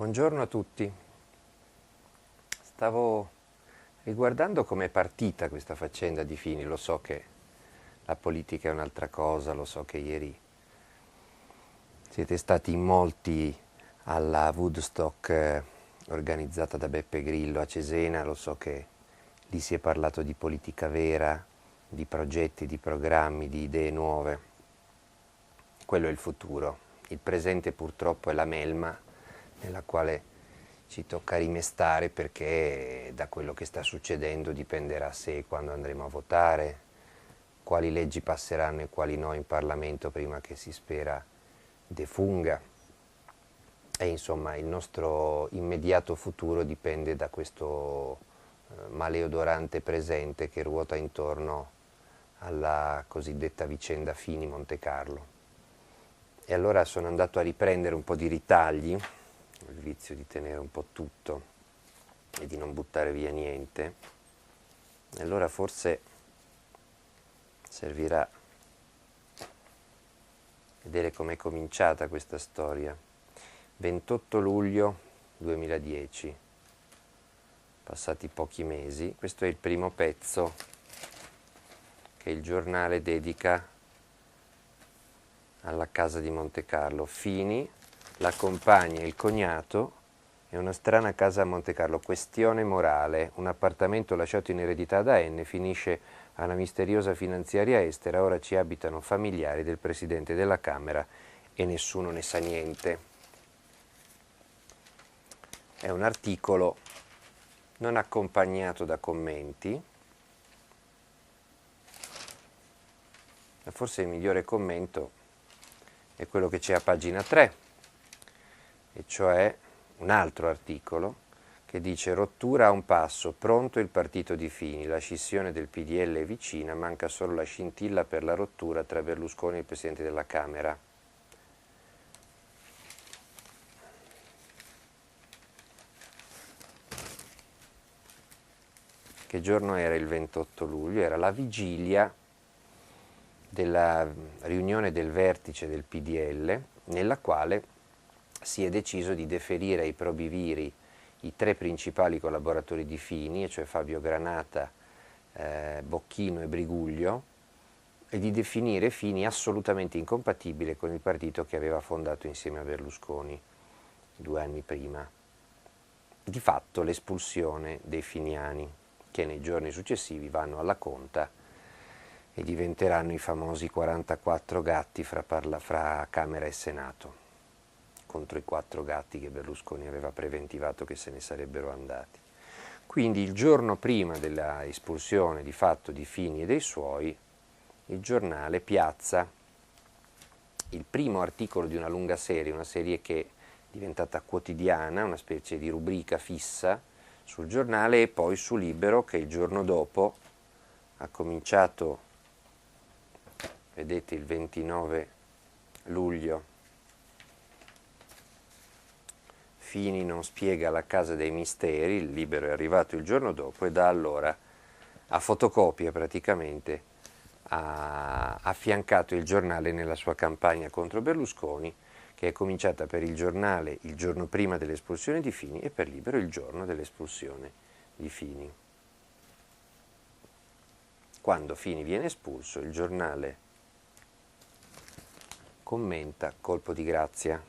Buongiorno a tutti. Stavo riguardando com'è partita questa faccenda di Fini. Lo so che la politica è un'altra cosa, lo so che ieri siete stati in molti alla Woodstock organizzata da Beppe Grillo a Cesena, lo so che lì si è parlato di politica vera, di progetti, di programmi, di idee nuove. Quello è il futuro. Il presente purtroppo è la melma nella quale ci tocca rimestare, perché da quello che sta succedendo dipenderà se e quando andremo a votare, quali leggi passeranno e quali no in Parlamento prima che si spera defunga. E insomma il nostro immediato futuro dipende da questo maleodorante presente che ruota intorno alla cosiddetta vicenda Fini Montecarlo. E allora sono andato a riprendere un po' di ritagli, ho il vizio di tenere un po' tutto e di non buttare via niente. E allora forse servirà vedere com'è cominciata questa storia. 28 luglio 2010, passati pochi mesi, questo è il primo pezzo che il giornale dedica alla casa di Montecarlo. Fini, la compagna e il cognato e una strana casa a Montecarlo. Questione morale. Un appartamento lasciato in eredità da N finisce alla misteriosa finanziaria estera. Ora ci abitano familiari del presidente della Camera e nessuno ne sa niente. È un articolo non accompagnato da commenti. Ma forse il migliore commento è quello che c'è a pagina 3, e cioè un altro articolo che dice: rottura a un passo, pronto il partito di Fini, la scissione del PDL è vicina, manca solo la scintilla per la rottura tra Berlusconi e il Presidente della Camera. Che giorno era il 28 luglio? Era la vigilia della riunione del vertice del PDL, nella quale si è deciso di deferire ai probiviri i tre principali collaboratori di Fini, e cioè Fabio Granata, Bocchino e Briguglio, e di definire Fini assolutamente incompatibile con il partito che aveva fondato insieme a Berlusconi 2 anni prima. Di fatto l'espulsione dei finiani, che nei giorni successivi vanno alla conta e diventeranno i famosi 44 gatti fra Camera e Senato, contro i 4 gatti che Berlusconi aveva preventivato che se ne sarebbero andati. Quindi il giorno prima della espulsione di fatto di Fini e dei suoi, il giornale piazza il primo articolo di una lunga serie, una serie che è diventata quotidiana, una specie di rubrica fissa sul giornale, e poi su Libero, che il giorno dopo ha cominciato, vedete, il 29 luglio. Fini non spiega la casa dei misteri, il Libero è arrivato il giorno dopo e da allora a fotocopia praticamente ha affiancato il giornale nella sua campagna contro Berlusconi, che è cominciata per il giornale il giorno prima dell'espulsione di Fini e per Libero il giorno dell'espulsione di Fini. Quando Fini viene espulso, il giornale commenta colpo di grazia,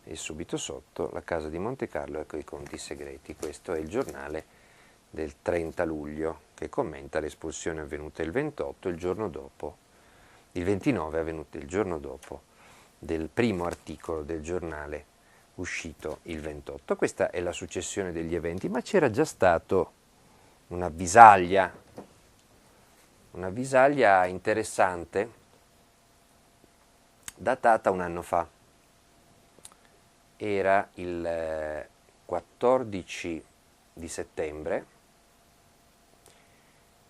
e subito sotto la casa di Montecarlo ecco i conti segreti. Questo è il giornale del 30 luglio che commenta l'espulsione avvenuta il 28, il giorno dopo, il 29 è avvenuta il giorno dopo del primo articolo del giornale uscito il 28. Questa è la successione degli eventi, ma c'era già stato un'avvisaglia interessante datata un anno fa. Era il 14 di settembre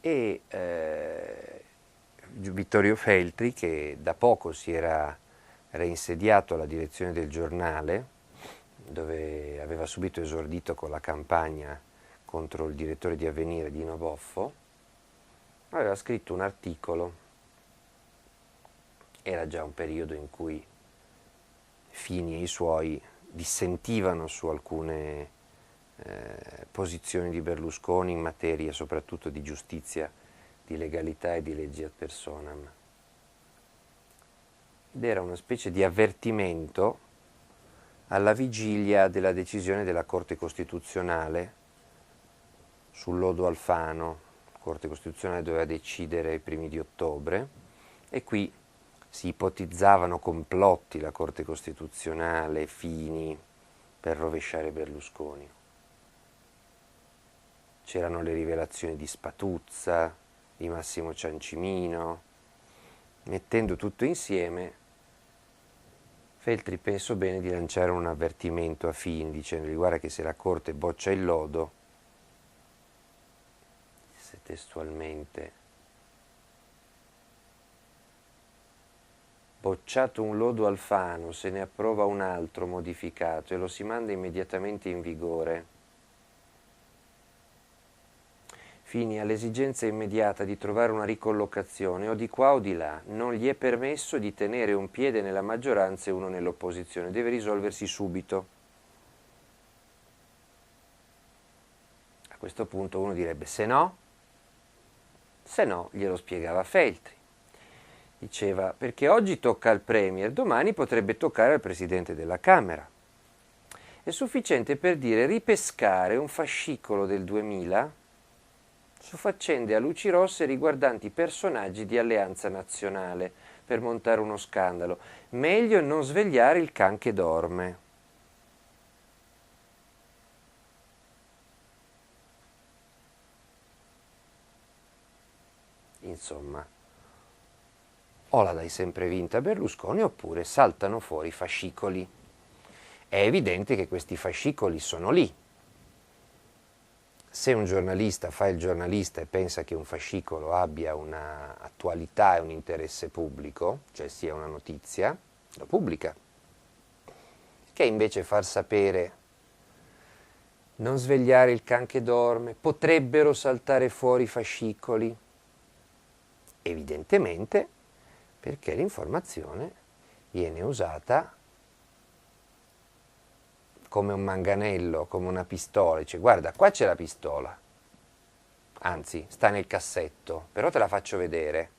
e Vittorio Feltri, che da poco si era reinsediato alla direzione del giornale, dove aveva subito esordito con la campagna contro il direttore di Avvenire Dino Boffo, aveva scritto un articolo. Era già un periodo in cui Fini e i suoi dissentivano su alcune posizioni di Berlusconi in materia soprattutto di giustizia, di legalità e di leggi ad personam. Ed era una specie di avvertimento alla vigilia della decisione della Corte Costituzionale sul lodo Alfano. La Corte Costituzionale doveva decidere i primi di ottobre e qui si ipotizzavano complotti, la Corte Costituzionale, Fini, per rovesciare Berlusconi. C'erano le rivelazioni di Spatuzza, di Massimo Ciancimino. Mettendo tutto insieme, Feltri pensò bene di lanciare un avvertimento a Fini, dicendogli: guarda che se la Corte boccia il lodo, se testualmente, bocciato un lodo Alfano, se ne approva un altro modificato e lo si manda immediatamente in vigore, Fini ha l'esigenza immediata di trovare una ricollocazione o di qua o di là, non gli è permesso di tenere un piede nella maggioranza e uno nell'opposizione, deve risolversi subito. A questo punto uno direbbe: se no glielo spiegava Feltri. Diceva: perché oggi tocca al Premier, domani potrebbe toccare al Presidente della Camera. È sufficiente per dire ripescare un fascicolo del 2000 su faccende a luci rosse riguardanti personaggi di Alleanza Nazionale per montare uno scandalo. Meglio non svegliare il can che dorme. Insomma, o la dai sempre vinta a Berlusconi oppure saltano fuori fascicoli. È evidente che questi fascicoli sono lì. Se un giornalista fa il giornalista e pensa che un fascicolo abbia un'attualità e un interesse pubblico, cioè sia una notizia, lo pubblica. Che invece far sapere, non svegliare il can che dorme, potrebbero saltare fuori fascicoli? Evidentemente perché l'informazione viene usata come un manganello, come una pistola. Dice: guarda, qua c'è la pistola, anzi sta nel cassetto, però te la faccio vedere.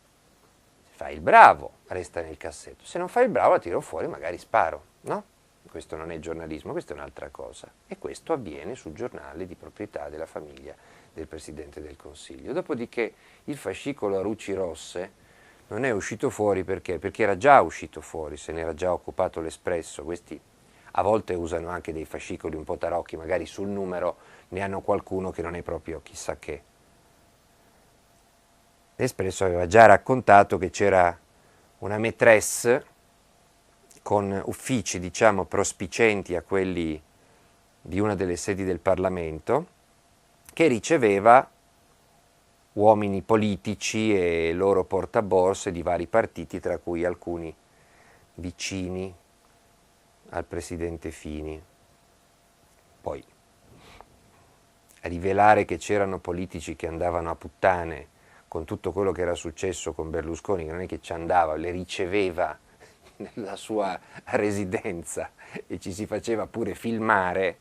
Se fai il bravo resta nel cassetto, se non fai il bravo la tiro fuori, magari sparo, no? Questo non è giornalismo, questa è un'altra cosa, e questo avviene sul giornale di proprietà della famiglia del Presidente del Consiglio. Dopodiché il fascicolo a luci rosse non è uscito fuori perché era già uscito fuori, se n'era già occupato l'Espresso. Questi a volte usano anche dei fascicoli un po' tarocchi, magari sul numero ne hanno qualcuno che non è proprio chissà che. L'Espresso aveva già raccontato che c'era una maîtresse con uffici, diciamo, prospicenti a quelli di una delle sedi del Parlamento, che riceveva uomini politici e loro portaborse di vari partiti, tra cui alcuni vicini al presidente Fini. Poi rivelare che c'erano politici che andavano a puttane con tutto quello che era successo con Berlusconi, che non è che ci andava, le riceveva nella sua residenza e ci si faceva pure filmare,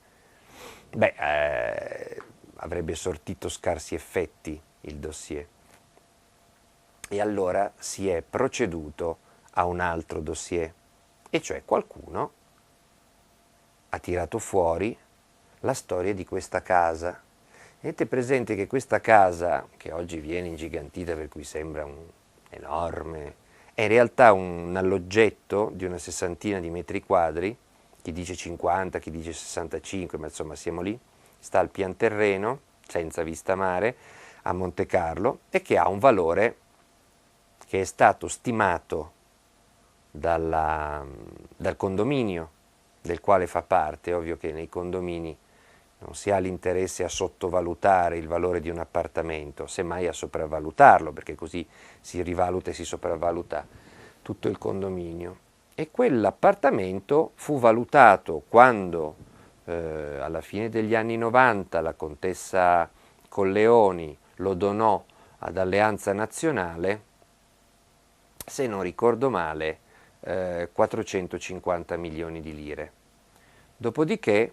avrebbe sortito scarsi effetti il dossier. E allora si è proceduto a un altro dossier, e cioè qualcuno ha tirato fuori la storia di questa casa. Tenete presente che questa casa, che oggi viene ingigantita per cui sembra enorme, è in realtà un alloggetto di una sessantina di metri quadri, chi dice 50, chi dice 65, ma insomma siamo lì, sta al pian terreno, senza vista mare, a Monte Carlo, e che ha un valore che è stato stimato dal condominio del quale fa parte. Ovvio che nei condomini non si ha l'interesse a sottovalutare il valore di un appartamento, semmai a sopravvalutarlo, perché così si rivaluta e si sopravvaluta tutto il condominio. E quell'appartamento fu valutato quando alla fine degli anni 90 la contessa Colleoni lo donò ad Alleanza Nazionale, se non ricordo male, 450 milioni di lire. Dopodiché,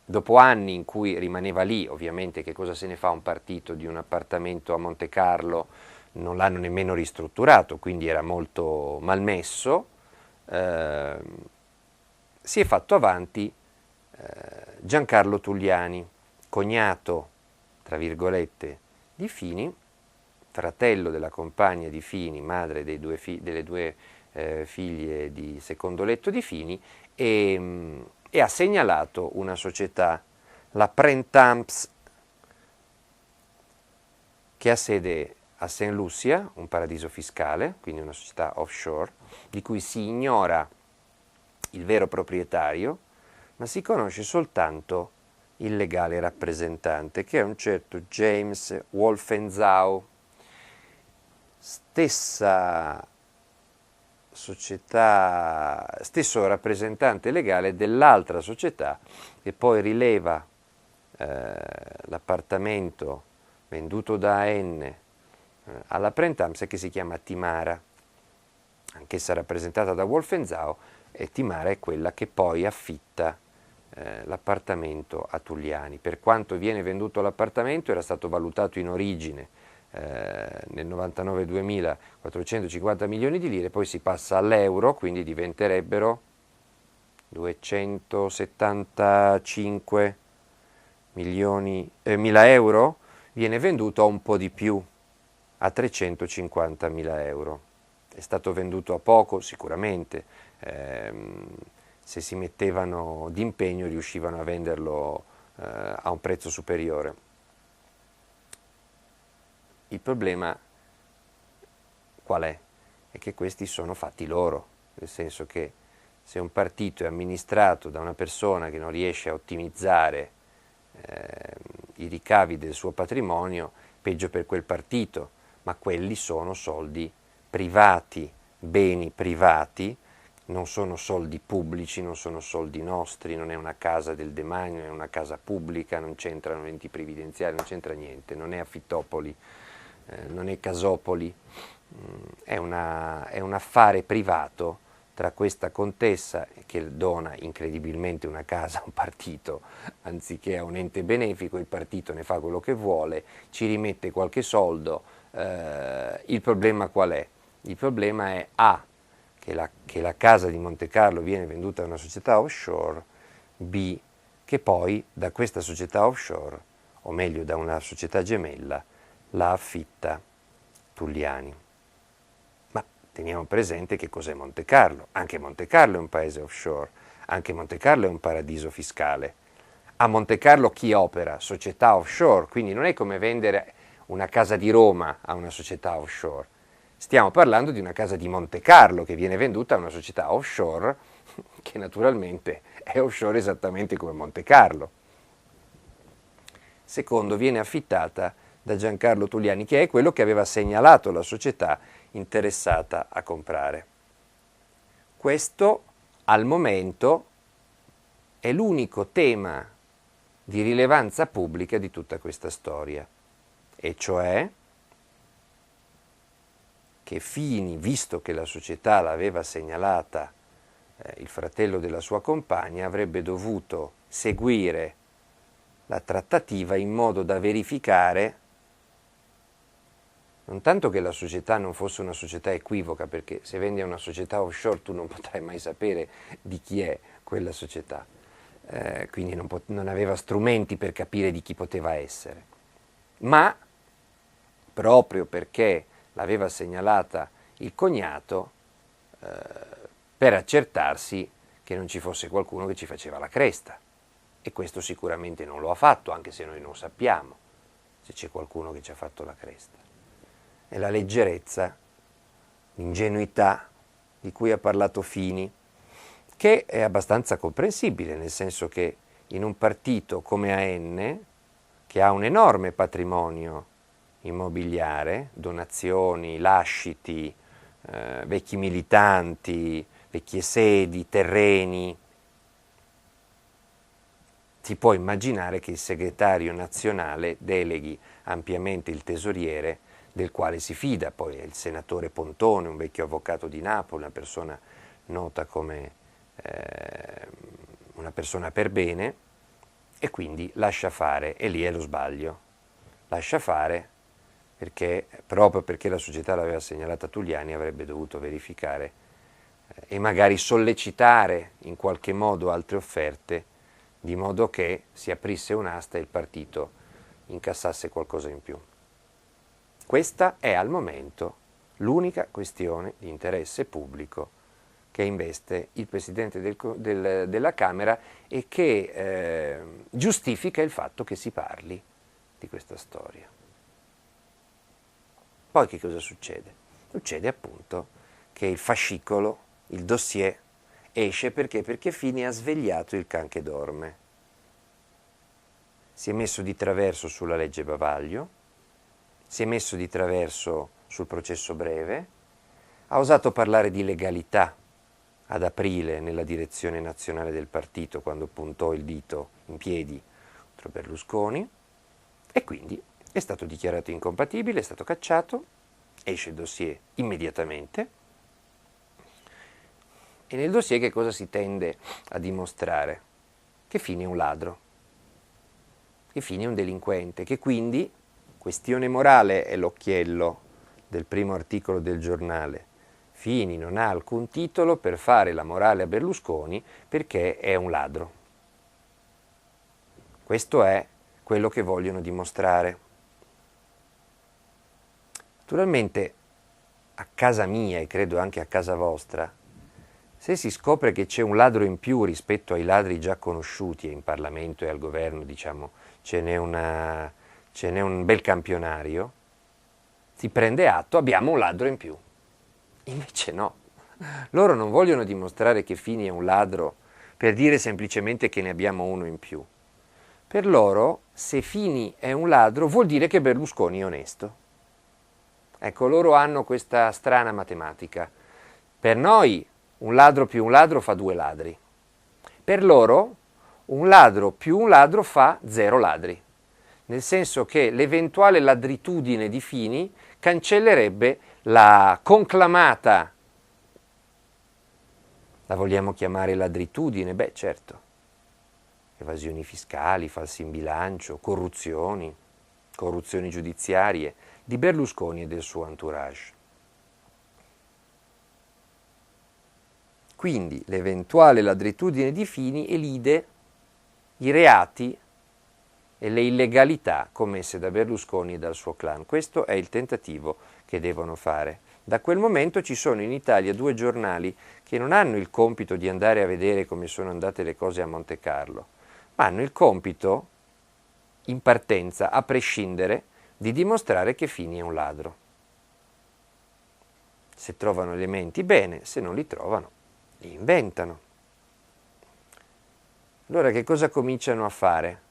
dopo anni in cui rimaneva lì, ovviamente che cosa se ne fa un partito di un appartamento a Monte Carlo, non l'hanno nemmeno ristrutturato, quindi era molto malmesso, si è fatto avanti Giancarlo Tulliani, cognato, tra virgolette, di Fini, fratello della compagna di Fini, madre delle due figlie di secondo letto di Fini, e ha segnalato una società, la Printemps, che ha sede a St. Lucia, un paradiso fiscale, quindi una società offshore, di cui si ignora il vero proprietario, ma si conosce soltanto il legale rappresentante, che è un certo James Wolfenzau, stessa società, stesso rappresentante legale dell'altra società che poi rileva l'appartamento venduto da AN alla Printemps, che si chiama Timara, anch'essa rappresentata da Wolfenzau, e Timara è quella che poi affitta l'appartamento a Tulliani. Per quanto viene venduto l'appartamento era stato valutato in origine nel 99-2000 450 milioni di lire, poi si passa all'euro, quindi diventerebbero 275 mila euro, viene venduto a un po' di più, a 350 mila euro. È stato venduto a poco sicuramente, se si mettevano d'impegno riuscivano a venderlo a un prezzo superiore. Il problema qual è? È che questi sono fatti loro, nel senso che se un partito è amministrato da una persona che non riesce a ottimizzare i ricavi del suo patrimonio, peggio per quel partito, ma quelli sono soldi privati, beni privati, non sono soldi pubblici, non sono soldi nostri, non è una casa del demanio, è una casa pubblica, non c'entrano enti previdenziali, non c'entra niente, non è affittopoli, non è casopoli, è un affare privato tra questa contessa che dona incredibilmente una casa a un partito anziché a un ente benefico, il partito ne fa quello che vuole, ci rimette qualche soldo, il problema qual è? Il problema è che la casa di Monte Carlo viene venduta a una società offshore, B, che poi da questa società offshore, o meglio da una società gemella, la affitta Tulliani. Ma teniamo presente che cos'è Monte Carlo. Anche Monte Carlo è un paese offshore, anche Monte Carlo è un paradiso fiscale. A Monte Carlo chi opera? Società offshore, quindi non è come vendere una casa di Roma a una società offshore. Stiamo parlando di una casa di Monte Carlo che viene venduta a una società offshore, che naturalmente è offshore esattamente come Monte Carlo. Secondo, viene affittata da Giancarlo Tulliani, che è quello che aveva segnalato la società interessata a comprare. Questo, al momento, è l'unico tema di rilevanza pubblica di tutta questa storia, e cioè che Fini, visto che la società l'aveva segnalata il fratello della sua compagna, avrebbe dovuto seguire la trattativa in modo da verificare non tanto che la società non fosse una società equivoca, perché se vendi a una società offshore tu non potrai mai sapere di chi è quella società, quindi non aveva strumenti per capire di chi poteva essere, ma proprio perché l'aveva segnalata il cognato, per accertarsi che non ci fosse qualcuno che ci faceva la cresta, e questo sicuramente non lo ha fatto, anche se noi non sappiamo se c'è qualcuno che ci ha fatto la cresta. È la leggerezza, l'ingenuità di cui ha parlato Fini, che è abbastanza comprensibile, nel senso che in un partito come AN, che ha un enorme patrimonio immobiliare, donazioni, lasciti, vecchi militanti, vecchie sedi, terreni, si può immaginare che il segretario nazionale deleghi ampiamente il tesoriere, del quale si fida. Poi è il senatore Pontone, un vecchio avvocato di Napoli, una persona nota come una una persona per bene e quindi lascia fare, e lì è lo sbaglio. Lascia fare perché, proprio perché la società l'aveva segnalata Tuliani, avrebbe dovuto verificare e magari sollecitare in qualche modo altre offerte, di modo che si aprisse un'asta e il partito incassasse qualcosa in più. Questa è al momento l'unica questione di interesse pubblico che investe il Presidente della Camera e che giustifica il fatto che si parli di questa storia. Poi che cosa succede? Succede appunto che il fascicolo, il dossier, esce perché? Perché Fini ha svegliato il can che dorme. Si è messo di traverso sulla legge bavaglio, si è messo di traverso sul processo breve, ha osato parlare di legalità ad aprile nella direzione nazionale del partito quando puntò il dito in piedi contro Berlusconi e quindi è stato dichiarato incompatibile, è stato cacciato, esce il dossier immediatamente e nel dossier che cosa si tende a dimostrare? Che Fini è un ladro, che Fini è un delinquente, che quindi, questione morale è l'occhiello del primo articolo del giornale, Fini non ha alcun titolo per fare la morale a Berlusconi perché è un ladro. Questo è quello che vogliono dimostrare. Naturalmente a casa mia e credo anche a casa vostra, se si scopre che c'è un ladro in più rispetto ai ladri già conosciuti e in Parlamento e al governo, diciamo, ce n'è un bel campionario, si prende atto, abbiamo un ladro in più. Invece no, loro non vogliono dimostrare che Fini è un ladro per dire semplicemente che ne abbiamo uno in più. Per loro, se Fini è un ladro, vuol dire che Berlusconi è onesto. Ecco, loro hanno questa strana matematica. Per noi un ladro più un ladro fa 2 ladri. Per loro un ladro più un ladro fa 0 ladri. Nel senso che l'eventuale ladritudine di Fini cancellerebbe la conclamata, la vogliamo chiamare ladritudine? Beh, certo, evasioni fiscali, falsi in bilancio, corruzioni giudiziarie di Berlusconi e del suo entourage. Quindi l'eventuale ladritudine di Fini elide i reati e le illegalità commesse da Berlusconi e dal suo clan. Questo è il tentativo che devono fare. Da quel momento ci sono in Italia 2 giornali che non hanno il compito di andare a vedere come sono andate le cose a Montecarlo, ma hanno il compito, in partenza, a prescindere, di dimostrare che Fini è un ladro. Se trovano elementi, bene, se non li trovano, li inventano. Allora che cosa cominciano a fare?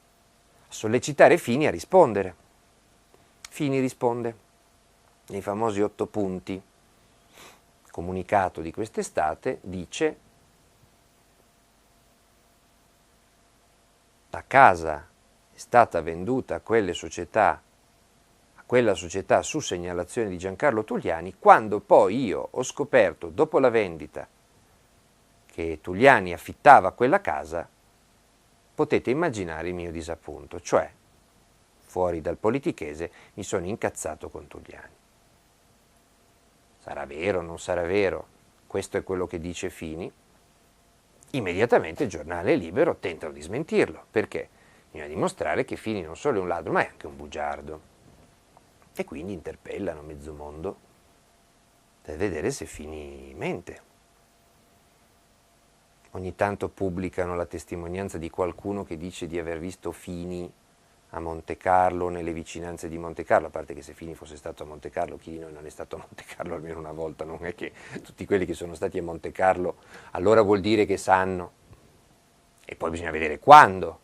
Sollecitare Fini a rispondere. Fini risponde nei famosi 8 punti. Comunicato di quest'estate dice: la casa è stata venduta a quella società su segnalazione di Giancarlo Tuliani, quando poi io ho scoperto, dopo la vendita, che Tuliani affittava quella casa, potete immaginare il mio disappunto, cioè, fuori dal politichese, mi sono incazzato con Tuliani. Sarà vero, non sarà vero? Questo è quello che dice Fini. Immediatamente il giornale Libero tentano di smentirlo. Perché? Bisogna dimostrare che Fini non solo è un ladro, ma è anche un bugiardo. E quindi interpellano mezzo mondo per vedere se Fini mente. Ogni tanto pubblicano la testimonianza di qualcuno che dice di aver visto Fini a Montecarlo, nelle vicinanze di Montecarlo, a parte che se Fini fosse stato a Montecarlo, chi di noi non è stato a Montecarlo almeno una volta, non è che tutti quelli che sono stati a Montecarlo, allora vuol dire che sanno. E poi bisogna vedere quando,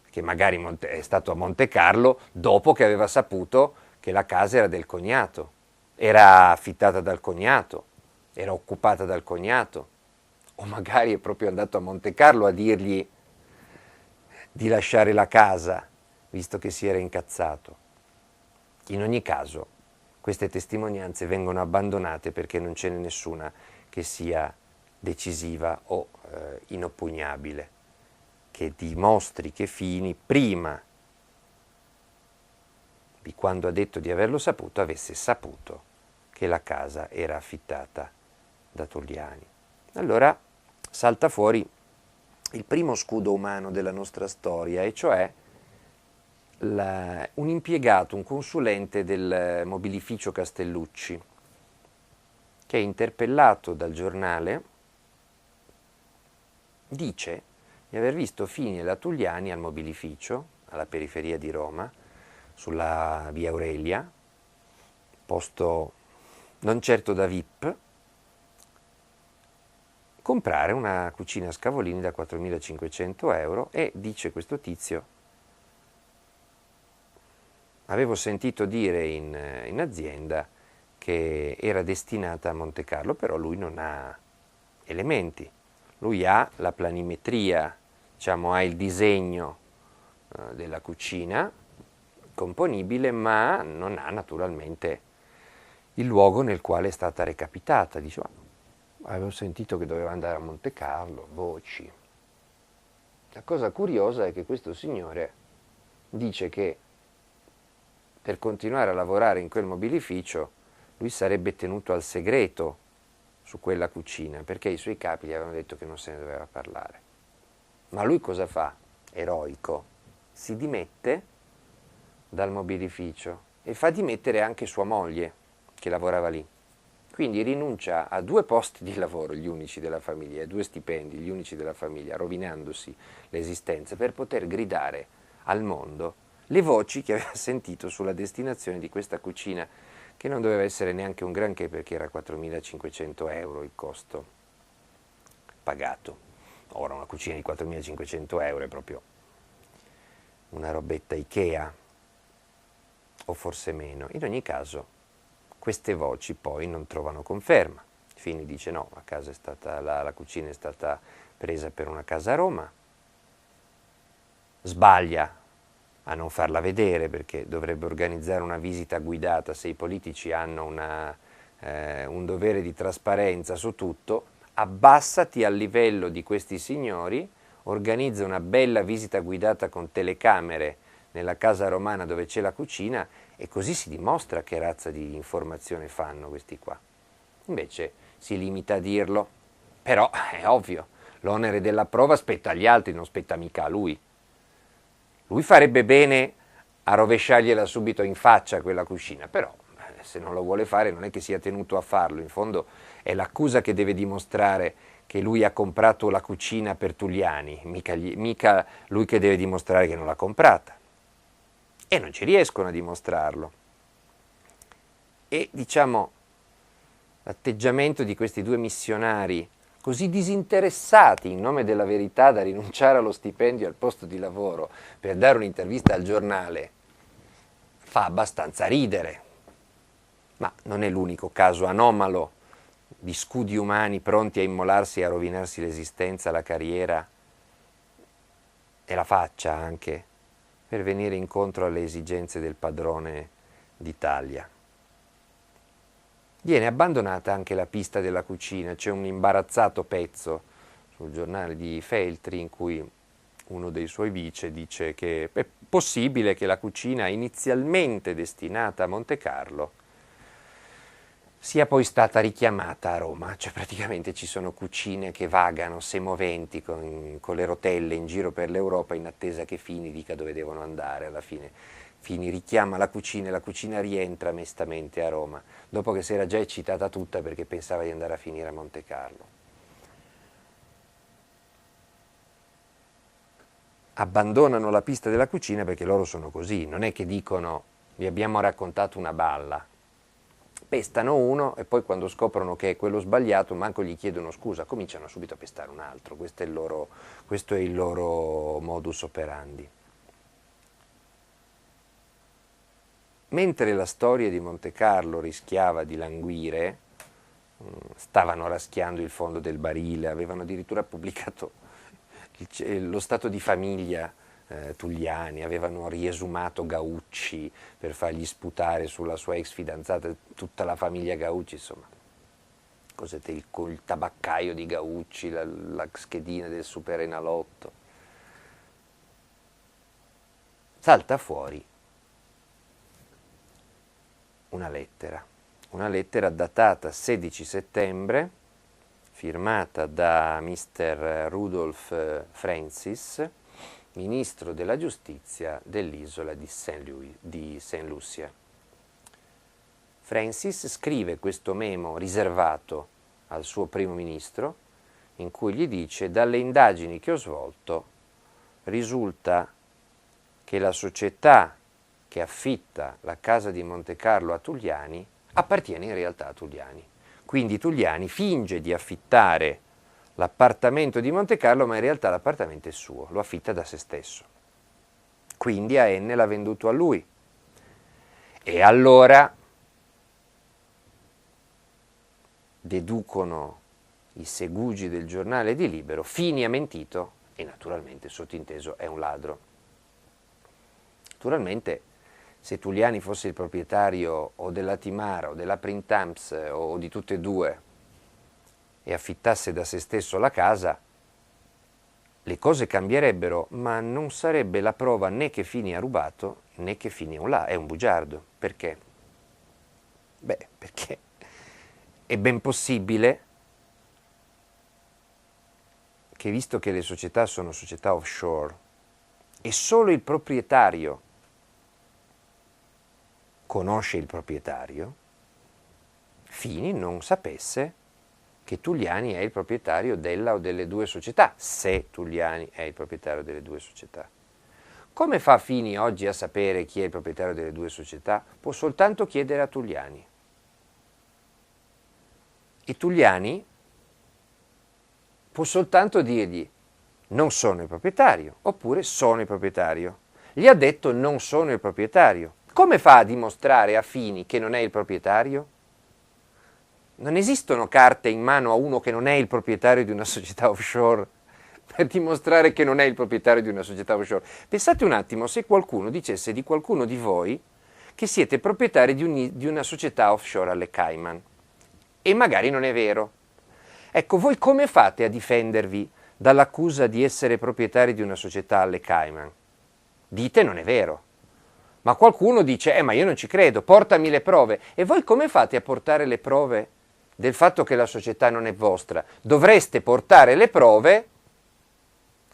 che magari è stato a Montecarlo dopo che aveva saputo che la casa era del cognato, era affittata dal cognato, era occupata dal cognato, o magari è proprio andato a Montecarlo a dirgli di lasciare la casa, visto che si era incazzato. In ogni caso, queste testimonianze vengono abbandonate perché non ce n'è nessuna che sia decisiva o inoppugnabile. che dimostri che Fini, prima di quando ha detto di averlo saputo, avesse saputo che la casa era affittata da Tulliani. Allora salta fuori il primo scudo umano della nostra storia, e cioè un impiegato, un consulente del mobilificio Castellucci, che è interpellato dal giornale, dice di aver visto Fini e la Tulliani al mobilificio, alla periferia di Roma, sulla via Aurelia, posto non certo da VIP, comprare una cucina a Scavolini da 4.500 euro, e dice questo tizio: avevo sentito dire in azienda che era destinata a Monte Carlo, però lui non ha elementi. Lui ha la planimetria, diciamo, ha il disegno della cucina componibile, ma non ha naturalmente il luogo nel quale è stata recapitata. Dice: avevo sentito che doveva andare a Monte Carlo, voci. La cosa curiosa è che questo signore dice che per continuare a lavorare in quel mobilificio lui sarebbe tenuto al segreto su quella cucina, perché i suoi capi gli avevano detto che non se ne doveva parlare. Ma lui cosa fa? Eroico. Si dimette dal mobilificio e fa dimettere anche sua moglie, che lavorava lì. Quindi rinuncia a 2 posti di lavoro, gli unici della famiglia, e 2 stipendi, gli unici della famiglia, rovinandosi l'esistenza per poter gridare al mondo le voci che aveva sentito sulla destinazione di questa cucina, che non doveva essere neanche un granché, perché era 4.500 euro il costo pagato. Ora una cucina di 4.500 euro è proprio una robetta Ikea, o forse meno. In ogni caso, queste voci poi non trovano conferma. Fini dice: no, la cucina è stata presa per una casa a Roma. Sbaglia a non farla vedere, perché dovrebbe organizzare una visita guidata. Se i politici hanno un dovere di trasparenza su tutto, abbassati al livello di questi signori, organizza una bella visita guidata con telecamere nella casa romana dove c'è la cucina, e così si dimostra che razza di informazione fanno questi qua. Invece si limita a dirlo. Però è ovvio, l'onere della prova spetta agli altri, non spetta mica a lui. Lui farebbe bene a rovesciargliela subito in faccia quella cucina, però se non lo vuole fare non è che sia tenuto a farlo. In fondo è l'accusa che deve dimostrare che lui ha comprato la cucina per Tulliani, mica lui che deve dimostrare che non l'ha comprata. E non ci riescono a dimostrarlo. E diciamo, l'atteggiamento di questi 2 missionari così disinteressati in nome della verità da rinunciare allo stipendio e al posto di lavoro per dare un'intervista al giornale fa abbastanza ridere. Ma non è l'unico caso anomalo di scudi umani pronti a immolarsi e a rovinarsi l'esistenza, la carriera e la faccia anche per venire incontro alle esigenze del padrone d'Italia. Viene abbandonata anche la pista della cucina. C'è un imbarazzato pezzo sul giornale di Feltri in cui uno dei suoi vice dice che è possibile che la cucina inizialmente destinata a Monte Carlo sia poi stata richiamata a Roma. Cioè praticamente ci sono cucine che vagano semoventi con le rotelle in giro per l'Europa in attesa che Fini dica dove devono andare. Alla fine Fini richiama la cucina e la cucina rientra mestamente a Roma, dopo che si era già eccitata tutta perché pensava di andare a finire a Monte Carlo. Abbandonano la pista della cucina perché loro sono così, non è che dicono vi abbiamo raccontato una balla. Pestano uno e poi quando scoprono che è quello sbagliato manco gli chiedono scusa, cominciano subito a pestare un altro. Questo è il loro modus operandi. Mentre la storia di Monte Carlo rischiava di languire, stavano raschiando il fondo del barile, avevano addirittura pubblicato lo stato di famiglia Tulliani, avevano riesumato Gaucci per fargli sputare sulla sua ex fidanzata, tutta la famiglia Gaucci, insomma, il tabaccaio di Gaucci, la schedina del Super Enalotto. salta fuori una lettera datata 16 settembre, firmata da Mr. Rudolph Francis, ministro della giustizia dell'isola di St. Lucia. Francis scrive questo memo riservato al suo primo ministro, in cui gli dice: dalle indagini che ho svolto risulta che la società che affitta la casa di Montecarlo a Tugliani appartiene in realtà a Tugliani. Quindi Tugliani finge di affittare l'appartamento di Montecarlo, ma in realtà l'appartamento è suo, lo affitta da se stesso. Quindi A.N. l'ha venduto a lui. E allora deducono i segugi del giornale di Libero: Fini ha mentito e naturalmente sottinteso è un ladro. Naturalmente, se Tugliani fosse il proprietario o della Timara o della Printemps o di tutte e due e affittasse da se stesso la casa, le cose cambierebbero, ma non sarebbe la prova né che Fini ha rubato né che Fini è un bugiardo. Perché? Beh, perché è ben possibile che, visto che le società sono società offshore e solo il proprietario conosce il proprietario, Fini non sapesse che Tugliani è il proprietario della o delle due società, se Tugliani è il proprietario delle due società. Come fa Fini oggi a sapere chi è il proprietario delle due società? Può soltanto chiedere a Tugliani. E Tugliani può soltanto dirgli: non sono il proprietario, oppure sono il proprietario. Gli ha detto: non sono il proprietario. Come fa a dimostrare a Fini che non è il proprietario? Non esistono carte in mano a uno che non è il proprietario di una società offshore per dimostrare che non è il proprietario di una società offshore. Pensate un attimo, se qualcuno dicesse di qualcuno di voi che siete proprietari di una società offshore alle Cayman, e magari non è vero. Ecco, voi come fate a difendervi dall'accusa di essere proprietari di una società alle Cayman? Dite: non è vero. Ma qualcuno dice: ma io non ci credo, portami le prove. E voi come fate a portare le prove del fatto che la società non è vostra? Dovreste portare le prove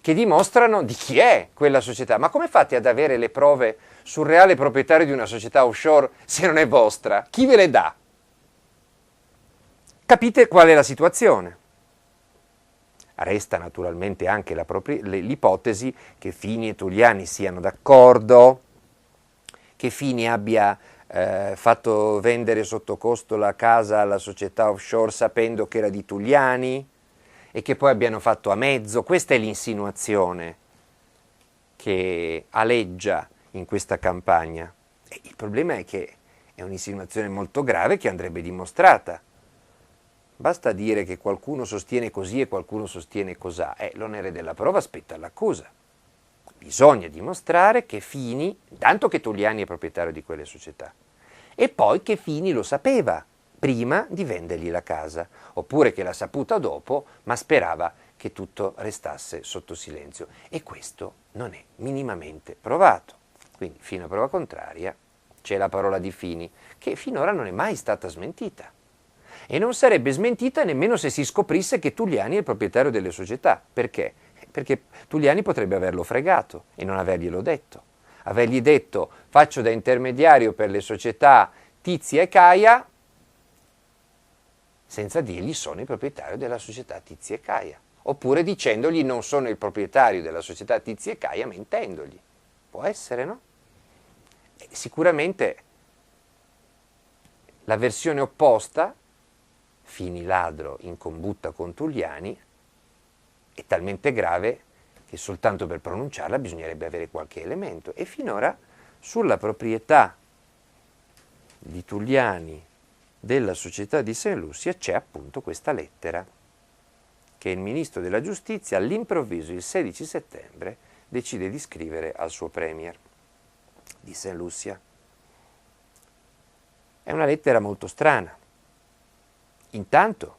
che dimostrano di chi è quella società. Ma come fate ad avere le prove sul reale proprietario di una società offshore se non è vostra? Chi ve le dà? Capite qual è la situazione? Resta naturalmente anche l'ipotesi che Fini e Tugliani siano d'accordo, che Fini abbia fatto vendere sotto costo la casa alla società offshore sapendo che era di Tugliani e che poi abbiano fatto a mezzo. Questa è l'insinuazione che aleggia in questa campagna. E il problema è che è un'insinuazione molto grave che andrebbe dimostrata. Basta dire che qualcuno sostiene così e qualcuno sostiene cosà. L'onere della prova spetta all'accusa. Bisogna dimostrare che Fini, intanto che Tugliani è proprietario di quelle società, e poi che Fini lo sapeva prima di vendergli la casa, oppure che l'ha saputa dopo, ma sperava che tutto restasse sotto silenzio. E questo non è minimamente provato. Quindi, fino a prova contraria, c'è la parola di Fini, che finora non è mai stata smentita. E non sarebbe smentita nemmeno se si scoprisse che Tugliani è il proprietario delle società. Perché? Perché Tugliani potrebbe averlo fregato e non averglielo detto. Avergli detto: faccio da intermediario per le società Tizia e Caia, senza dirgli sono il proprietario della società Tizia e Caia. Oppure dicendogli non sono il proprietario della società Tizia e Caia, mentendogli. Può essere, no? E sicuramente la versione opposta, Fini ladro in combutta con Tugliani, è talmente grave che soltanto per pronunciarla bisognerebbe avere qualche elemento. E finora sulla proprietà di Tugliani della società di St. Lucia c'è appunto questa lettera che il ministro della giustizia all'improvviso il 16 settembre decide di scrivere al suo premier di St. Lucia. È una lettera molto strana. Intanto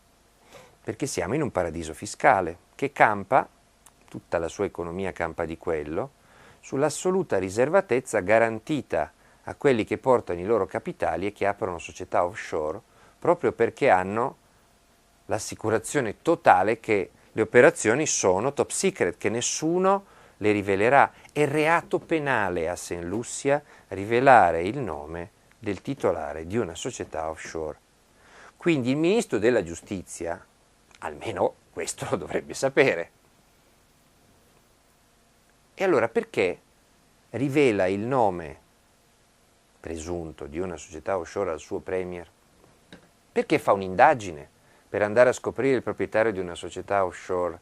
perché siamo in un paradiso fiscale che campa, tutta la sua economia campa di quello, sull'assoluta riservatezza garantita a quelli che portano i loro capitali e che aprono società offshore, proprio perché hanno l'assicurazione totale che le operazioni sono top secret, che nessuno le rivelerà. È reato penale a St. Lucia rivelare il nome del titolare di una società offshore. Quindi il ministro della giustizia, almeno questo lo dovrebbe sapere. E allora perché rivela il nome presunto di una società offshore al suo premier? Perché fa un'indagine per andare a scoprire il proprietario di una società offshore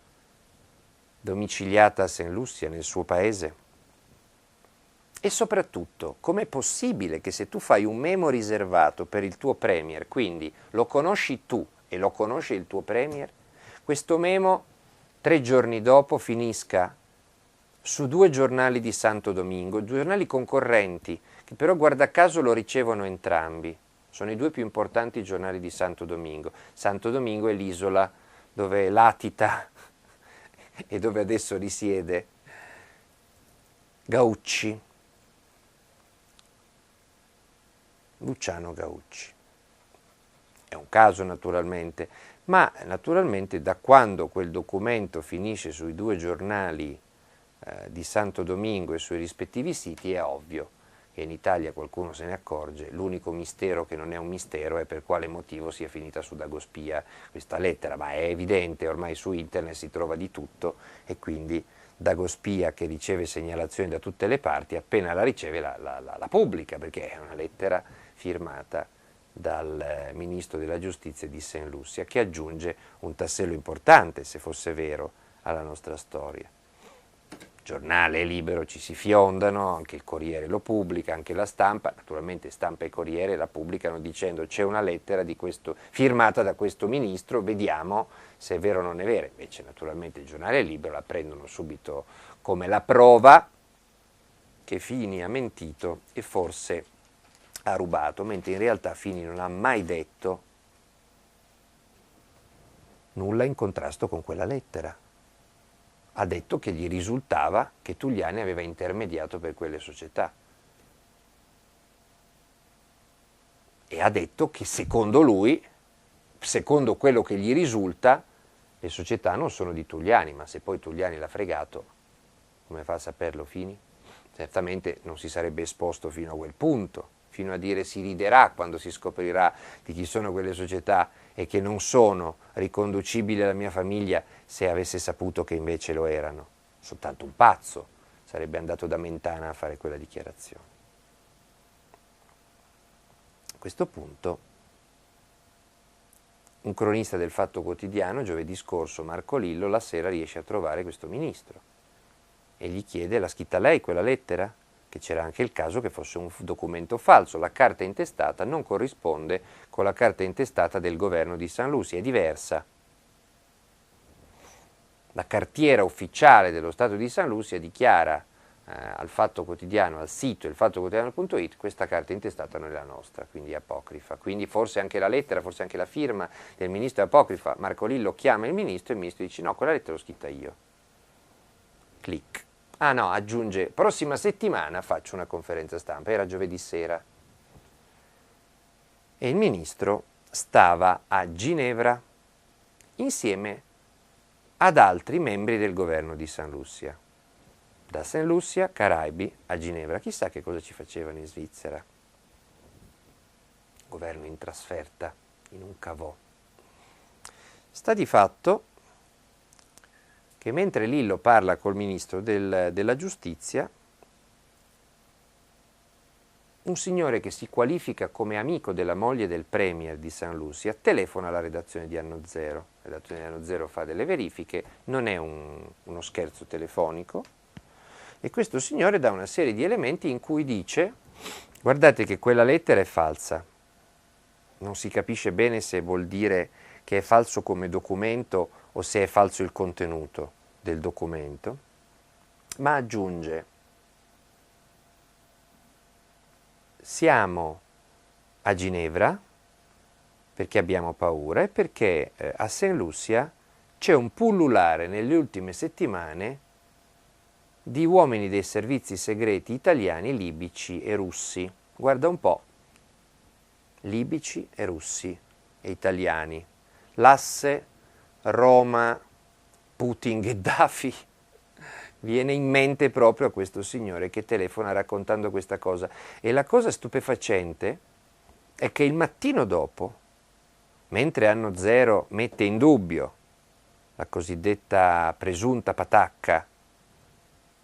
domiciliata a St. Lucia, nel suo paese? E soprattutto, com'è possibile che se tu fai un memo riservato per il tuo premier, quindi lo conosci tu e lo conosce il tuo premier, questo memo 3 giorni dopo finisca su 2 giornali di Santo Domingo, giornali concorrenti, che però guarda caso lo ricevono entrambi. Sono i 2 più importanti giornali di Santo Domingo. Santo Domingo è l'isola dove latita e dove adesso risiede Gaucci, Luciano Gaucci. È un caso naturalmente, ma naturalmente da quando quel documento finisce sui 2 giornali di Santo Domingo e sui rispettivi siti è ovvio che in Italia qualcuno se ne accorge. L'unico mistero che non è un mistero è per quale motivo sia finita su Dagospia questa lettera, ma è evidente, ormai su internet si trova di tutto e quindi Dagospia, che riceve segnalazioni da tutte le parti, appena la riceve la pubblica, perché è una lettera firmata dal ministro della giustizia di St. Lucia, che aggiunge un tassello importante, se fosse vero, alla nostra storia. Il giornale è libero, ci si fiondano, anche il Corriere lo pubblica, anche la Stampa, naturalmente Stampa e Corriere la pubblicano dicendo c'è una lettera di questo, firmata da questo ministro, vediamo se è vero o non è vero. Invece naturalmente il giornale è libero, la prendono subito come la prova che Fini ha mentito e forse ha rubato, mentre in realtà Fini non ha mai detto nulla in contrasto con quella lettera. Ha detto che gli risultava che Tugliani aveva intermediato per quelle società e ha detto che secondo lui, secondo quello che gli risulta, le società non sono di Tugliani, ma se poi Tugliani l'ha fregato, come fa a saperlo Fini? Certamente non si sarebbe esposto fino a quel punto, fino a dire si riderà quando si scoprirà di chi sono quelle società e che non sono riconducibili alla mia famiglia se avesse saputo che invece lo erano. Soltanto un pazzo sarebbe andato da Mentana a fare quella dichiarazione. A questo punto un cronista del Fatto Quotidiano, giovedì scorso, Marco Lillo, la sera riesce a trovare questo ministro e gli chiede: l'ha scritta lei quella lettera? Che c'era anche il caso che fosse un documento falso, la carta intestata non corrisponde con la carta intestata del governo di St. Lucia, è diversa. La cartiera ufficiale dello Stato di St. Lucia dichiara al Fatto Quotidiano, al sito ilfattoquotidiano.it, questa carta intestata non è la nostra, quindi è apocrifa. Quindi forse anche la lettera, forse anche la firma del ministro è apocrifa. Marco Lillo chiama il ministro e il ministro dice: no, quella lettera l'ho scritta io. Clic. Ah no, aggiunge, prossima settimana faccio una conferenza stampa, era giovedì sera. E il ministro stava a Ginevra insieme ad altri membri del governo di St. Lucia. Da St. Lucia, Caraibi, a Ginevra, chissà che cosa ci facevano in Svizzera. Governo in trasferta, in un cavò. Sta di fatto che mentre Lillo parla col ministro della giustizia, un signore che si qualifica come amico della moglie del premier di St. Lucia telefona alla redazione di Anno Zero. La redazione di Anno Zero fa delle verifiche, non è uno scherzo telefonico, e questo signore dà una serie di elementi in cui dice: guardate che quella lettera è falsa, non si capisce bene se vuol dire che è falso come documento o se è falso il contenuto del documento, ma aggiunge: siamo a Ginevra perché abbiamo paura e perché a St. Lucia c'è un pullulare nelle ultime settimane di uomini dei servizi segreti italiani, libici e russi. Guarda un po', libici e russi e italiani. L'asse Roma, Putin, Gheddafi viene in mente proprio a questo signore che telefona raccontando questa cosa. E la cosa stupefacente è che il mattino dopo, mentre Anno Zero mette in dubbio la cosiddetta presunta patacca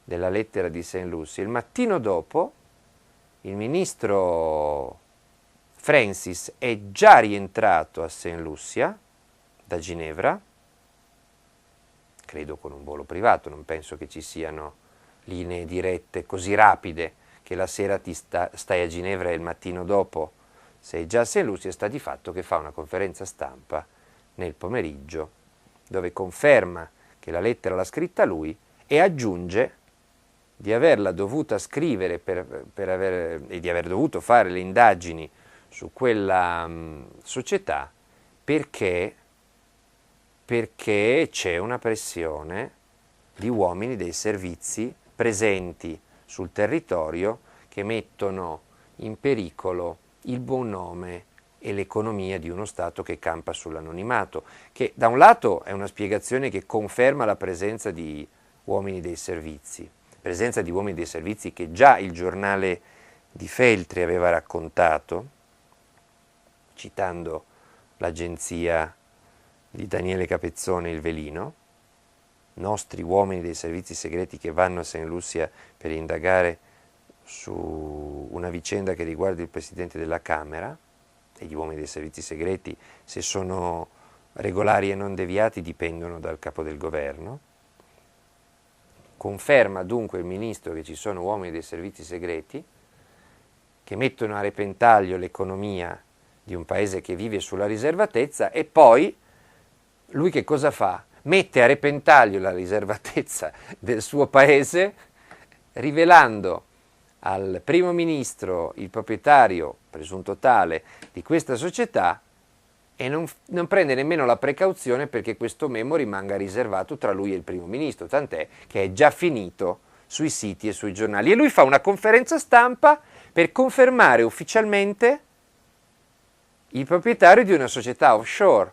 della lettera di St. Lucia, il mattino dopo il ministro Francis è già rientrato a St. Lucia da Ginevra, credo con un volo privato, non penso che ci siano linee dirette così rapide che la sera stai a Ginevra e il mattino dopo sei già a St. Lucia. Sta di fatto che fa una conferenza stampa nel pomeriggio dove conferma che la lettera l'ha scritta lui e aggiunge di averla dovuta scrivere e di aver dovuto fare le indagini su quella società perché c'è una pressione di uomini dei servizi presenti sul territorio che mettono in pericolo il buon nome e l'economia di uno Stato che campa sull'anonimato, che da un lato è una spiegazione che conferma la presenza di uomini dei servizi, che già il giornale di Feltri aveva raccontato, citando l'agenzia di Daniele Capezzone, Il Velino, nostri uomini dei servizi segreti che vanno a St. Lucia per indagare su una vicenda che riguarda il Presidente della Camera, e gli uomini dei servizi segreti, se sono regolari e non deviati, dipendono dal capo del governo. Conferma dunque il ministro che ci sono uomini dei servizi segreti che mettono a repentaglio l'economia di un paese che vive sulla riservatezza e poi lui che cosa fa? Mette a repentaglio la riservatezza del suo paese rivelando al primo ministro, il proprietario presunto tale di questa società, e non prende nemmeno la precauzione perché questo memo rimanga riservato tra lui e il primo ministro, tant'è che è già finito sui siti e sui giornali. E lui fa una conferenza stampa per confermare ufficialmente il proprietario di una società offshore.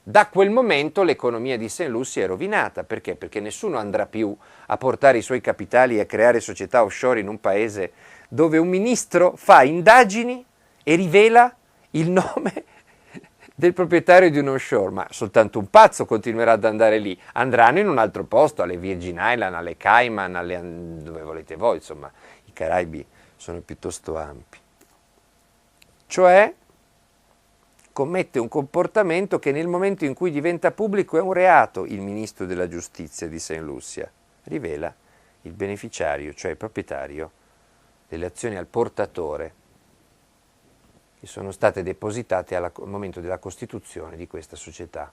Da quel momento l'economia di St. Lucia è rovinata. Perché? Perché nessuno andrà più a portare i suoi capitali e a creare società offshore in un paese dove un ministro fa indagini e rivela il nome del proprietario di un offshore. Ma soltanto un pazzo continuerà ad andare lì. Andranno in un altro posto, alle Virgin Island, alle Cayman, dove volete voi, insomma, i Caraibi sono piuttosto ampi. Cioè commette un comportamento che nel momento in cui diventa pubblico è un reato. Il ministro della giustizia di St. Lucia rivela il beneficiario, cioè il proprietario delle azioni al portatore che sono state depositate al momento della costituzione di questa società,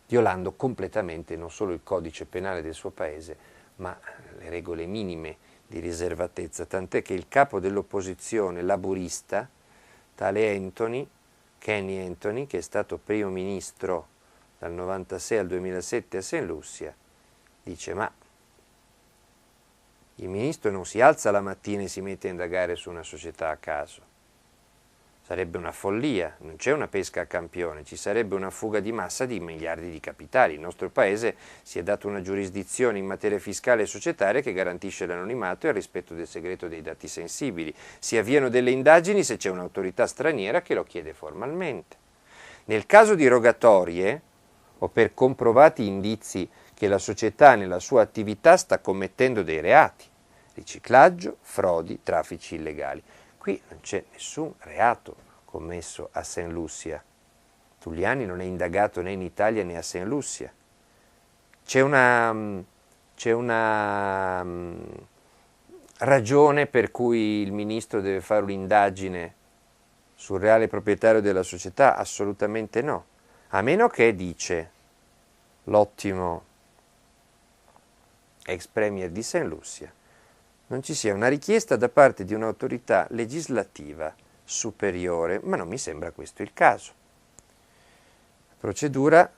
violando completamente non solo il codice penale del suo paese, ma le regole minime di riservatezza, tant'è che il capo dell'opposizione laburista, tale Kenny Anthony, che è stato primo ministro dal 96 al 2007 a St. Lucia, dice: ma il ministro non si alza la mattina e si mette a indagare su una società a caso. Sarebbe una follia, non c'è una pesca a campione, ci sarebbe una fuga di massa di miliardi di capitali. Il nostro paese si è dato una giurisdizione in materia fiscale e societaria che garantisce l'anonimato e il rispetto del segreto dei dati sensibili. Si avviano delle indagini se c'è un'autorità straniera che lo chiede formalmente. Nel caso di rogatorie o per comprovati indizi che la società nella sua attività sta commettendo dei reati, riciclaggio, frodi, traffici illegali. Qui non c'è nessun reato commesso a St. Lucia. Giuliani non è indagato né in Italia né a St. Lucia. C'è una ragione per cui il ministro deve fare un'indagine sul reale proprietario della società? Assolutamente no. A meno che, dice l'ottimo ex premier di St. Lucia, non ci sia una richiesta da parte di un'autorità legislativa superiore, ma non mi sembra questo il caso. La procedura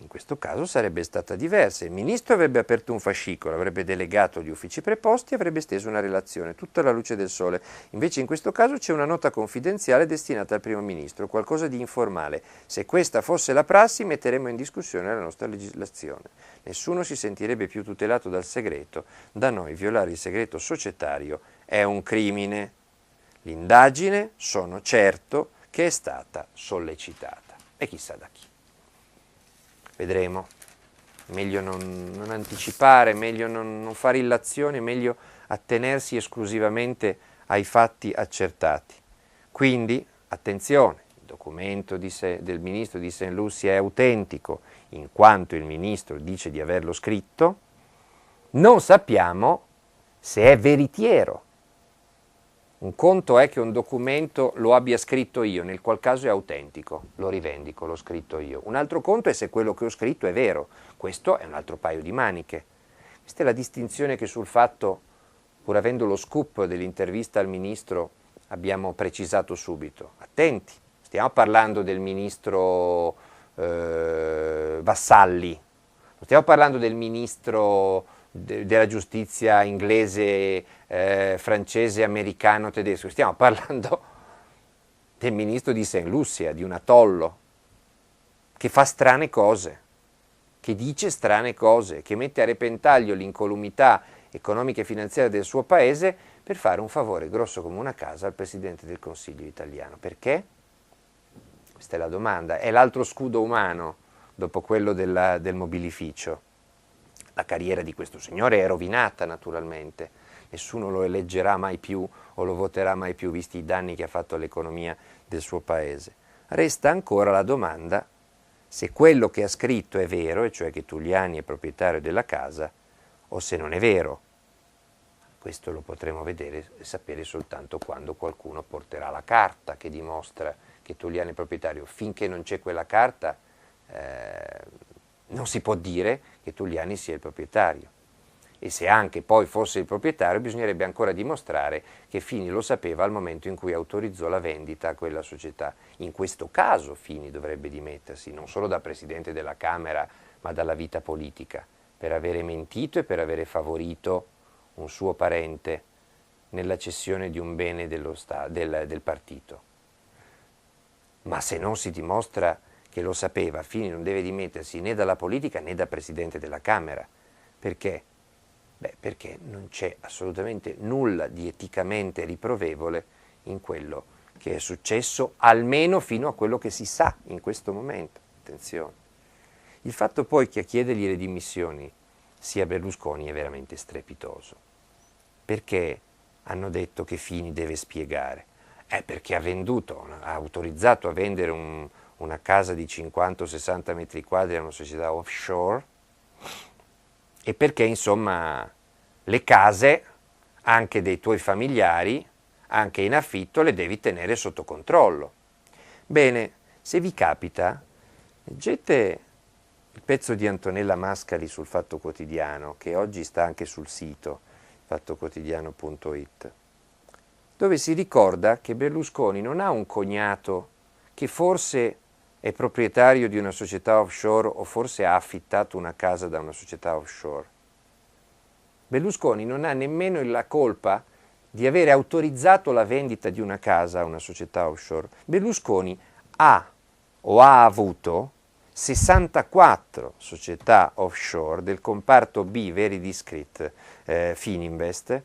In questo caso sarebbe stata diversa. Il ministro avrebbe aperto un fascicolo, avrebbe delegato gli uffici preposti e avrebbe steso una relazione, tutta alla luce del sole. Invece in questo caso c'è una nota confidenziale destinata al primo ministro, qualcosa di informale. Se questa fosse la prassi, metteremmo in discussione la nostra legislazione. Nessuno si sentirebbe più tutelato dal segreto. Da noi violare il segreto societario è un crimine. L'indagine sono certo che è stata sollecitata. E chissà da chi. Vedremo, meglio non anticipare, meglio non fare illazioni, meglio attenersi esclusivamente ai fatti accertati. Quindi, attenzione, il documento del ministro di St. Lucia è autentico, in quanto il ministro dice di averlo scritto, non sappiamo se è veritiero. Un conto è che un documento lo abbia scritto io, nel qual caso è autentico, lo rivendico, l'ho scritto io. Un altro conto è se quello che ho scritto è vero, questo è un altro paio di maniche. Questa è la distinzione che sul fatto, pur avendo lo scoop dell'intervista al ministro, abbiamo precisato subito. Attenti, stiamo parlando del ministro Vassalli, non stiamo parlando del ministro della giustizia inglese, francese, americano, tedesco, stiamo parlando del ministro di St. Lucia, di un atollo, che fa strane cose, che dice strane cose, che mette a repentaglio l'incolumità economica e finanziaria del suo paese per fare un favore grosso come una casa al Presidente del Consiglio italiano. Perché? Questa è la domanda. È l'altro scudo umano dopo quello del mobilificio. La carriera di questo signore è rovinata naturalmente, nessuno lo eleggerà mai più o lo voterà mai più visti i danni che ha fatto all'economia del suo paese. Resta ancora la domanda se quello che ha scritto è vero, e cioè che Tulliani è proprietario della casa, o se non è vero. Questo lo potremo vedere e sapere soltanto quando qualcuno porterà la carta che dimostra che Tulliani è proprietario. Finché non c'è quella carta non si può dire che Tulliani sia il proprietario. E se anche poi fosse il proprietario, bisognerebbe ancora dimostrare che Fini lo sapeva al momento in cui autorizzò la vendita a quella società. In questo caso Fini dovrebbe dimettersi, non solo da Presidente della Camera, ma dalla vita politica, per avere mentito e per avere favorito un suo parente nella cessione di un bene del partito. Ma se non si dimostra che lo sapeva, Fini non deve dimettersi né dalla politica né da Presidente della Camera. Perché? Perché non c'è assolutamente nulla di eticamente riprovevole in quello che è successo, almeno fino a quello che si sa in questo momento. Attenzione. Il fatto poi che a chiedergli le dimissioni sia Berlusconi è veramente strepitoso. Perché hanno detto che Fini deve spiegare? Perché ha autorizzato a vendere una casa di 50 o 60 metri quadri a una società offshore, e perché insomma le case, anche dei tuoi familiari, anche in affitto, le devi tenere sotto controllo. Bene, se vi capita, leggete il pezzo di Antonella Mascali sul Fatto Quotidiano, che oggi sta anche sul sito fattoquotidiano.it, dove si ricorda che Berlusconi non ha un cognato che forse è proprietario di una società offshore o forse ha affittato una casa da una società offshore. Berlusconi non ha nemmeno la colpa di avere autorizzato la vendita di una casa a una società offshore. Berlusconi ha avuto 64 società offshore del comparto B, very discreet, Fininvest,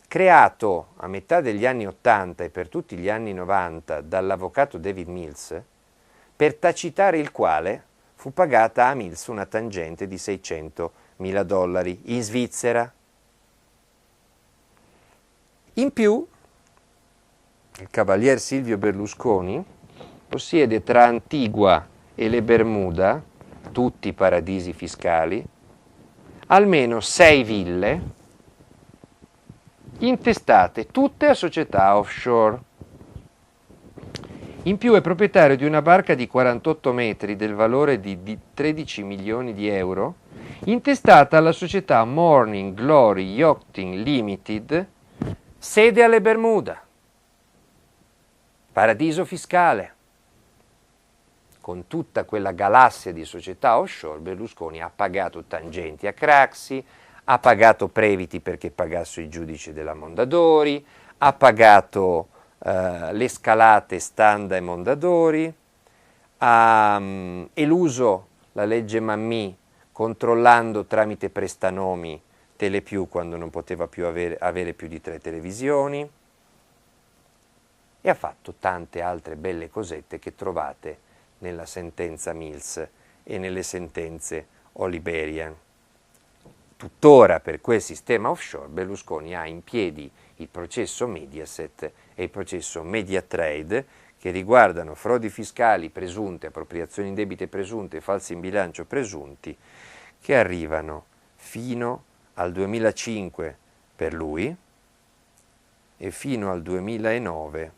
creato a metà degli anni 80 e per tutti gli anni 90 dall'avvocato David Mills, per tacitare il quale fu pagata a Mills una tangente di $600.000 in Svizzera. In più, il cavalier Silvio Berlusconi possiede tra Antigua e le Bermuda, tutti paradisi fiscali, almeno 6 ville intestate tutte a società offshore. In più è proprietario di una barca di 48 metri del valore di 13 milioni di euro, intestata alla società Morning Glory Yachting Limited, sede alle Bermuda, paradiso fiscale, con tutta quella galassia di società offshore, Berlusconi ha pagato tangenti a Craxi, ha pagato Previti perché pagasse i giudici della Mondadori, ha pagato le scalate Standa e Mondadori, ha eluso la legge Mammì controllando tramite prestanomi Telepiù quando non poteva più avere più di 3 televisioni, e ha fatto tante altre belle cosette che trovate nella sentenza Mills e nelle sentenze Oliverian. Tuttora per quel sistema offshore Berlusconi ha in piedi il processo Mediaset e il processo Mediatrade, che riguardano frodi fiscali presunte, appropriazioni indebite presunte e falsi in bilancio presunti, che arrivano fino al 2005 per lui e fino al 2009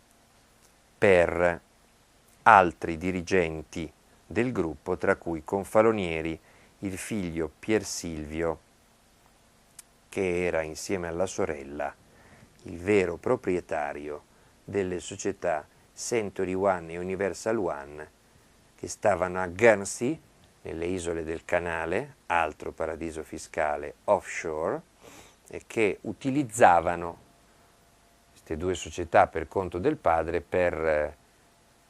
per altri dirigenti del gruppo, tra cui Confalonieri, il figlio Pier Silvio, che era insieme alla sorella il vero proprietario delle società Century One e Universal One, che stavano a Guernsey, nelle isole del Canale, altro paradiso fiscale offshore, e che utilizzavano queste due società per conto del padre per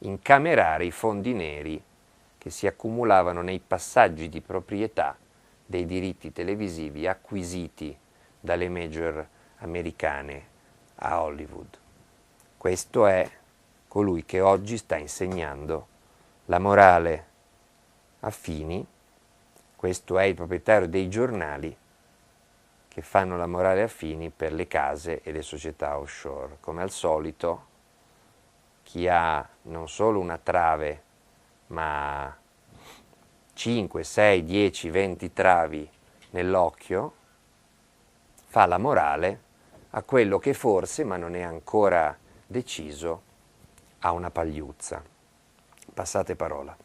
incamerare i fondi neri che si accumulavano nei passaggi di proprietà dei diritti televisivi acquisiti dalle major americane a Hollywood. Questo è colui che oggi sta insegnando la morale a Fini, questo è il proprietario dei giornali che fanno la morale a Fini per le case e le società offshore. Come al solito, chi ha non solo una trave, ma 5, 6, 10, 20 travi nell'occhio, fa la morale a quello che forse, ma non è ancora deciso, ha una pagliuzza. Passate parola.